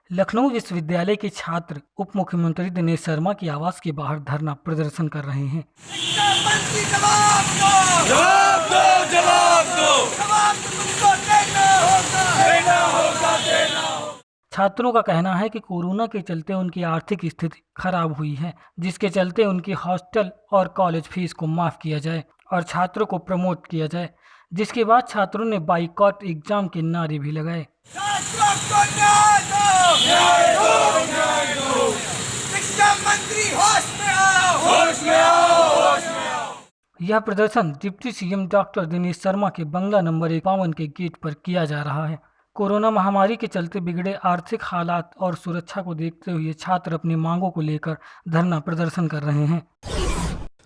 लखनऊ विश्वविद्यालय के छात्र उप मुख्यमंत्री दिनेश शर्मा की आवास के बाहर धरना प्रदर्शन कर रहे हैं। शिक्षा मंत्री जवाब दो, जवाब दो, जवाब दो। जवाब तो तुमको देना होगा। छात्रों का कहना है कि कोरोना के चलते उनकी आर्थिक स्थिति खराब हुई है, जिसके चलते उनकी हॉस्टल और कॉलेज फीस को माफ किया जाए और छात्रों को प्रमोट किया जाए। जिसके बाद छात्रों ने बाइकॉट एग्जाम के नारे भी लगाए। छात्रों को न्याय दो, न्याय दो, न्याय दो। शिक्षा मंत्री होश में आओ, होश में आओ, होश में आओ। यह प्रदर्शन deputy CM doctor Dinesh Sharma के बंगला नंबर 51 के गेट पर किया जा रहा है। कोरोना महामारी के चलते बिगड़े आर्थिक हालात और सुरक्षा को देखते हुए छात्र अपनी मांगों को लेकर धरना प्रदर्शन कर रहे हैं।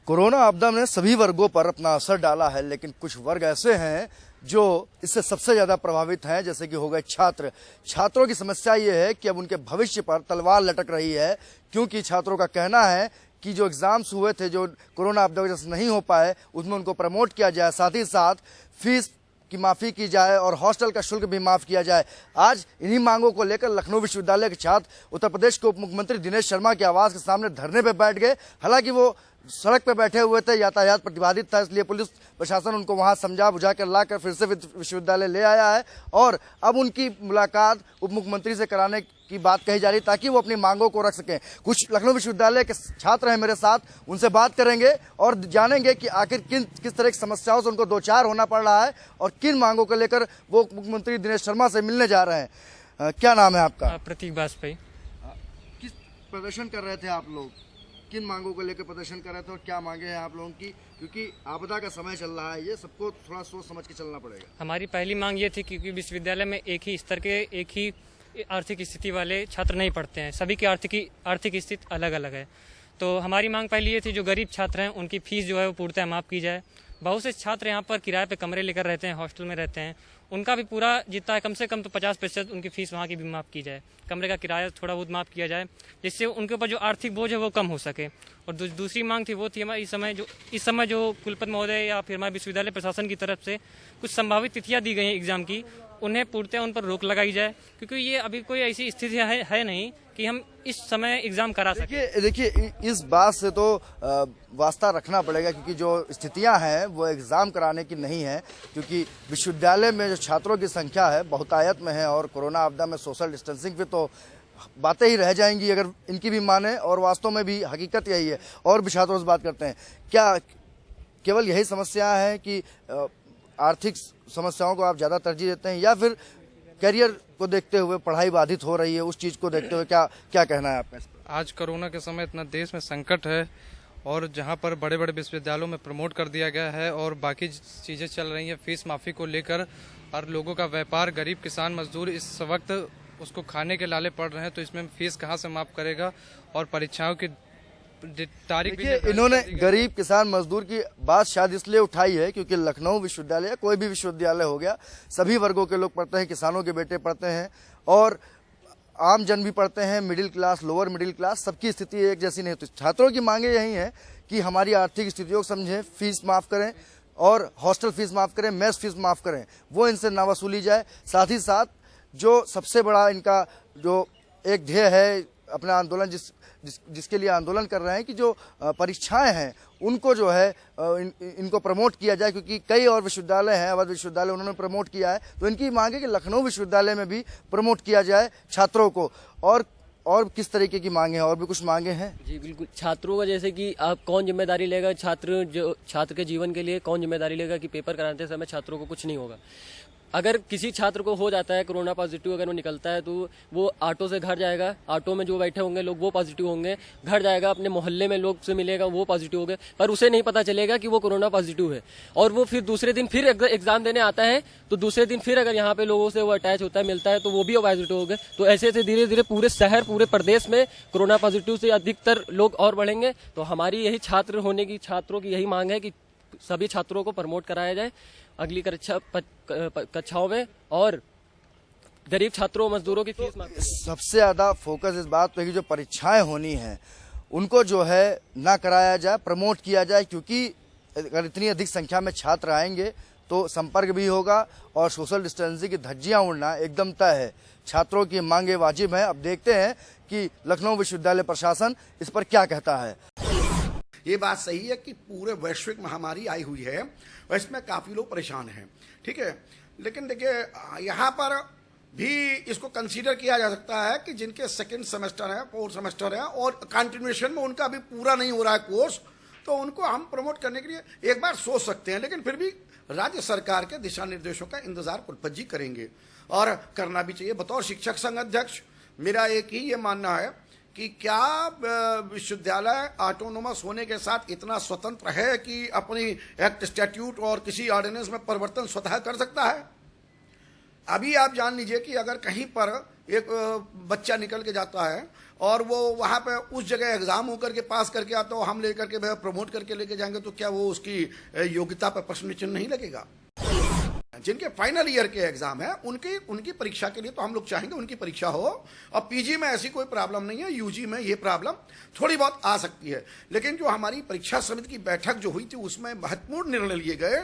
कोरोना आपदा ने सभी वर्गों पर अपना असर डाला है, लेकिन कुछ वर्ग ऐसे हैं जो इससे सबसे ज्यादा प्रभावित हैं, जैसे कि हो गए छात्र। छात्रों की समस्या ये है कि अब उनके भविष्य पर तलवार लटक रही है, क्योंकि छात्रों का कहना है कि जो एग्जाम्स हुए थे, जो कोरोना आपदा वजह से नहीं हो पाए, उसमें उनको प्रमोट किया जाए, साथ ही साथ फीस की माफी की जाए और हॉस्टल का शुल्क भी माफ किया जाए। आज इन्हीं मांगों को लेकर लखनऊ विश्वविद्यालय के छात्र उत्तर प्रदेश के उप मुख्यमंत्री दिनेश शर्मा के आवास के सामने धरने पर बैठ गए। हालांकि वो सड़क पर बैठे हुए थे, यातायात प्रतिबंधित था, इसलिए पुलिस प्रशासन उनको वहां समझा बुझा कर लाकर फिर से विश्वविद्यालय ले आया है और अब उनकी मुलाकात उप मुख्यमंत्री से कराने की बात कही जा रही, ताकि वो अपनी मांगों को रख सकें। कुछ लखनऊ विश्वविद्यालय के छात्र हैं मेरे साथ, उनसे बात करेंगे और जानेंगे कि आखिर किस तरह की समस्याओं से उनको दो चार होना पड़ रहा है और किन मांगों को लेकर वो मुख्यमंत्री दिनेश शर्मा से मिलने जा रहे हैं। क्या नाम है आपका? प्रतीक वाजपेयी। किस प्रदर्शन कर रहे थे आप लोग? किन मांगों को लेकर प्रदर्शन कर रहे थे और क्या मांगे हैं आप लोगों की? क्योंकि आपदा का समय चल रहा है, ये सबको थोड़ा सोच समझ के चलना पड़ेगा। हमारी पहली मांग ये थी, क्योंकि विश्वविद्यालय में एक ही स्तर के एक ही आर्थिक स्थिति वाले छात्र नहीं पढ़ते हैं, सभी की आर्थिक स्थिति अलग अलग है। तो हमारी मांग पहली ये थी, जो गरीब छात्र हैं उनकी फीस जो है वो पूर्णतः माफ की जाए। बहुत से छात्र यहाँ पर किराए पे कमरे लेकर रहते हैं, हॉस्टल में रहते हैं, उनका भी पूरा जितना है कम से कम तो 50% उनकी फीस वहाँ की भी माफ़ की जाए। कमरे का किराया थोड़ा बहुत माफ़ किया जाए, जिससे उनके ऊपर जो आर्थिक बोझ है वो कम हो सके। और दूसरी मांग थी वो थी हमारी इस समय जो कुलपति महोदय या फिर हमारे विश्वविद्यालय प्रशासन की तरफ से कुछ संभावित तिथियां दी गई हैं एग्जाम की, उन्हें पूर्णतः उन पर रोक लगाई जाए, क्योंकि ये अभी कोई ऐसी स्थिति है नहीं कि हम इस समय एग्जाम करा सकें। देखिए इस बात से तो वास्ता रखना पड़ेगा, क्योंकि जो स्थितियां हैं वो एग्जाम कराने की नहीं है, क्योंकि विश्वविद्यालय में जो छात्रों की संख्या है बहुतायत में है और कोरोना आपदा में सोशल डिस्टेंसिंग पे तो बातें ही रह जाएंगी अगर इनकी भी माने, और वास्तव में भी हकीकत यही है। और भी छात्रों से बात करते हैं, क्या केवल यही समस्या है कि आर्थिक समस्याओं को आप ज़्यादा तरजीह देते हैं, या फिर करियर को देखते हुए पढ़ाई बाधित हो रही है, उस चीज़ को देखते हुए क्या कहना है आपका? आज कोरोना के समय इतना देश में संकट है और जहां पर बड़े बड़े विश्वविद्यालयों में प्रमोट कर दिया गया है और बाकी चीज़ें चल रही हैं फीस माफ़ी को लेकर, और लोगों का व्यापार, गरीब किसान मजदूर इस वक्त उसको खाने के लाले पड़ रहे हैं, तो इसमें फीस कहाँ से माफ़ करेगा? और परीक्षाओं की तारीख भी इन्होंने गरीब किसान मजदूर की बात शायद इसलिए उठाई है क्योंकि लखनऊ विश्वविद्यालय, कोई भी विश्वविद्यालय हो गया, सभी वर्गों के लोग पढ़ते हैं, किसानों के बेटे पढ़ते हैं और आम जन भी पढ़ते हैं, middle class, lower middle class, सबकी स्थिति एक जैसी नहीं होती। छात्रों की मांगे यही है कि हमारी आर्थिक स्थितियों को समझें, फीस माफ करें और हॉस्टल फीस माफ करें, मेस फीस माफ करें, वो इनसे ना वसूली जाए। साथ ही साथ जो सबसे बड़ा इनका जो एक ध्येय है अपना आंदोलन, जिसके लिए आंदोलन कर रहे हैं कि जो परीक्षाएं हैं उनको जो है इनको प्रमोट किया जाए, क्योंकि कई और विश्वविद्यालय हैं, अवध विश्वविद्यालय, उन्होंने प्रमोट किया है, तो इनकी मांग है कि लखनऊ विश्वविद्यालय में भी प्रमोट किया जाए छात्रों को। और किस तरीके की मांगे हैं? और भी कुछ मांगे हैं? जी बिल्कुल, छात्रों का जैसे कि आप कौन जिम्मेदारी लेगा, छात्र के जीवन के लिए कौन जिम्मेदारी लेगा कि पेपर कराते समय छात्रों को कुछ नहीं होगा। अगर किसी छात्र को हो जाता है कोरोना पॉजिटिव, अगर वो निकलता है तो वो ऑटो से घर जाएगा, ऑटो में जो बैठे होंगे लोग वो पॉजिटिव होंगे, घर जाएगा अपने मोहल्ले में लोग से मिलेगा वो पॉजिटिव हो गए, पर उसे नहीं पता चलेगा कि वो कोरोना पॉजिटिव है। और वो फिर दूसरे दिन फिर एग्जाम देने आता है, तो दूसरे दिन फिर अगर यहाँ पे लोगों से वो अटैच होता है, मिलता है, तो वो भी पॉजिटिव हो गए। तो ऐसे से धीरे धीरे पूरे शहर, पूरे प्रदेश में कोरोना पॉजिटिव से अधिकतर लोग और बढ़ेंगे। तो हमारी यही छात्र होने की, छात्रों की यही मांग है कि सभी छात्रों को प्रमोट कराया जाए अगली कक्षाओं में और गरीब छात्रों मजदूरों की फीस माफ। सबसे ज्यादा फोकस इस बात पे कि जो परीक्षाएं होनी हैं उनको जो है ना कराया जाए, प्रमोट किया जाए, क्योंकि अगर इतनी अधिक संख्या में छात्र आएंगे तो संपर्क भी होगा और सोशल डिस्टेंसिंग की धज्जियां उड़ना एकदम तय है। छात्रों की मांगे वाजिब हैं। अब देखते हैं कि लखनऊ विश्वविद्यालय प्रशासन इस पर क्या कहता है। ये बात सही है कि पूरे वैश्विक महामारी आई हुई है और इसमें काफ़ी लोग परेशान हैं, ठीक है। लेकिन देखिए यहाँ पर भी इसको कंसीडर किया जा सकता है कि जिनके सेकंड सेमेस्टर है, फोर्थ सेमेस्टर है और कंटिन्यूएशन में उनका अभी पूरा नहीं हो रहा है कोर्स, तो उनको हम प्रमोट करने के लिए एक बार सोच सकते हैं। लेकिन फिर भी राज्य सरकार के दिशा निर्देशों का इंतजार कुलपति जी करेंगे और करना भी चाहिए। बतौर शिक्षक संघ अध्यक्ष मेरा एक ही ये मानना है कि क्या विश्वविद्यालय ऑटोनोमस होने के साथ इतना स्वतंत्र है कि अपनी एक्ट, स्टैट्यूट और किसी ऑर्डिनेंस में परिवर्तन स्वतः कर सकता है। अभी आप जान लीजिए कि अगर कहीं पर एक बच्चा निकल के जाता है और वो वहाँ पे उस जगह एग्जाम होकर के पास करके आता हो, हम लेकर के प्रमोट करके लेके जाएंगे, तो क्या वो उसकी योग्यता पर प्रश्न चिन्ह नहीं लगेगा। जिनके फाइनल ईयर के एग्जाम है उनकी परीक्षा के लिए तो हम लोग चाहेंगे उनकी परीक्षा हो। और पीजी में ऐसी कोई प्रॉब्लम नहीं है, यूजी में ये प्रॉब्लम थोड़ी बहुत आ सकती है। लेकिन जो हमारी परीक्षा समिति की बैठक जो हुई थी उसमें महत्वपूर्ण निर्णय लिए गए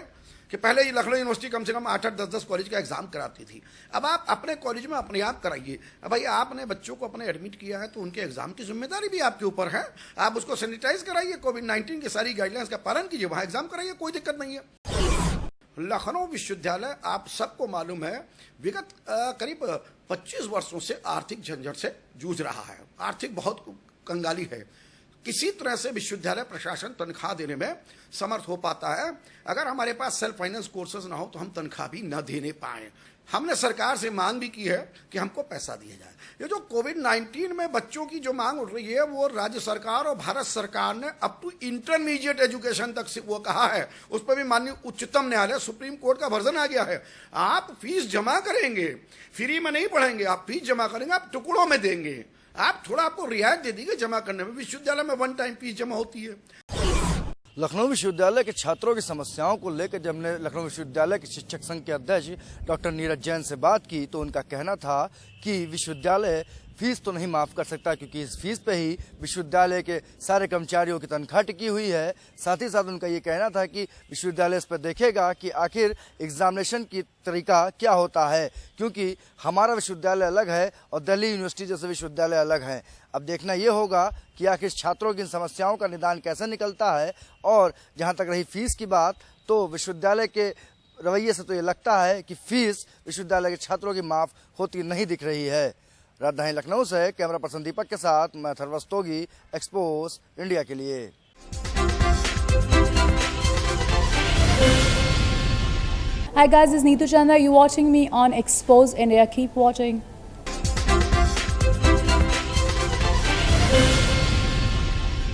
कि पहले ये लखनऊ यूनिवर्सिटी कम से कम 8-8, 10-10 कॉलेज का एग्जाम कराती थी। अब आप अपने कॉलेज में अपने आप कराइए। अब भाई आपने बच्चों को अपने एडमिट किया है तो उनके एग्जाम की जिम्मेदारी भी आपके ऊपर है। आप उसको सैनिटाइज कराइए, कोविड-19 की सारी गाइडलाइंस का पालन कीजिए, वहां एग्जाम कराइए, कोई दिक्कत नहीं है। लखनऊ विश्वविद्यालय आप सबको मालूम है विगत करीब 25 वर्षों से आर्थिक झंझट से जूझ रहा है। आर्थिक बहुत कंगाली है। किसी तरह से विश्वविद्यालय प्रशासन तनख्वाह देने में समर्थ हो पाता है। अगर हमारे पास सेल्फ फाइनेंस कोर्सेज ना हो तो हम तनख्वाह भी न देने पाए। हमने सरकार से मांग भी की है कि हमको पैसा दिया जाए। ये जो कोविड-19 में बच्चों की जो मांग उठ रही है वो राज्य सरकार और भारत सरकार ने अप टू इंटरमीडिएट एजुकेशन तक से वो कहा है। उस पर भी माननीय उच्चतम न्यायालय सुप्रीम कोर्ट का वर्जन आ गया है। आप फीस जमा करेंगे, फ्री में नहीं पढ़ेंगे, आप फीस जमा करेंगे, आप टुकड़ों में देंगे, आप थोड़ा आपको रियायत दे दीजिए जमा करने में। विश्वविद्यालय में 1 टाइम फीस जमा होती है। लखनऊ विश्वविद्यालय के छात्रों की समस्याओं को लेकर जब हमने लखनऊ विश्वविद्यालय के शिक्षक संघ के अध्यक्ष डॉक्टर नीरज जैन से बात की तो उनका कहना था कि विश्वविद्यालय फीस तो नहीं माफ कर सकता क्योंकि इस फीस पे ही विश्वविद्यालय के सारे कर्मचारियों की तनख्वाह टिकी हुई है। साथ ही साथ उनका ये कहना था कि विश्वविद्यालय इस पर देखेगा कि आखिर एग्जामिनेशन की तरीका क्या होता है, क्योंकि हमारा विश्वविद्यालय अलग है और दिल्ली यूनिवर्सिटी जैसे विश्वविद्यालय अलग हैं। अब देखना ये होगा कि आखिर छात्रों की इन समस्याओं का निदान कैसे निकलता है। और जहाँ तक रही फीस की बात, तो विश्वविद्यालय के रवैये से तो ये लगता है कि फीस विश्वविद्यालय के छात्रों की माफ होती नहीं दिख रही है। राजधानी लखनऊ से कैमरा पर्सन दीपक के साथ मैं थर्वस्तोगी, एक्सपोज इंडिया के लिए। Hi guys, this is Neetu Chandra. You're watching me on Expose India. Keep watching.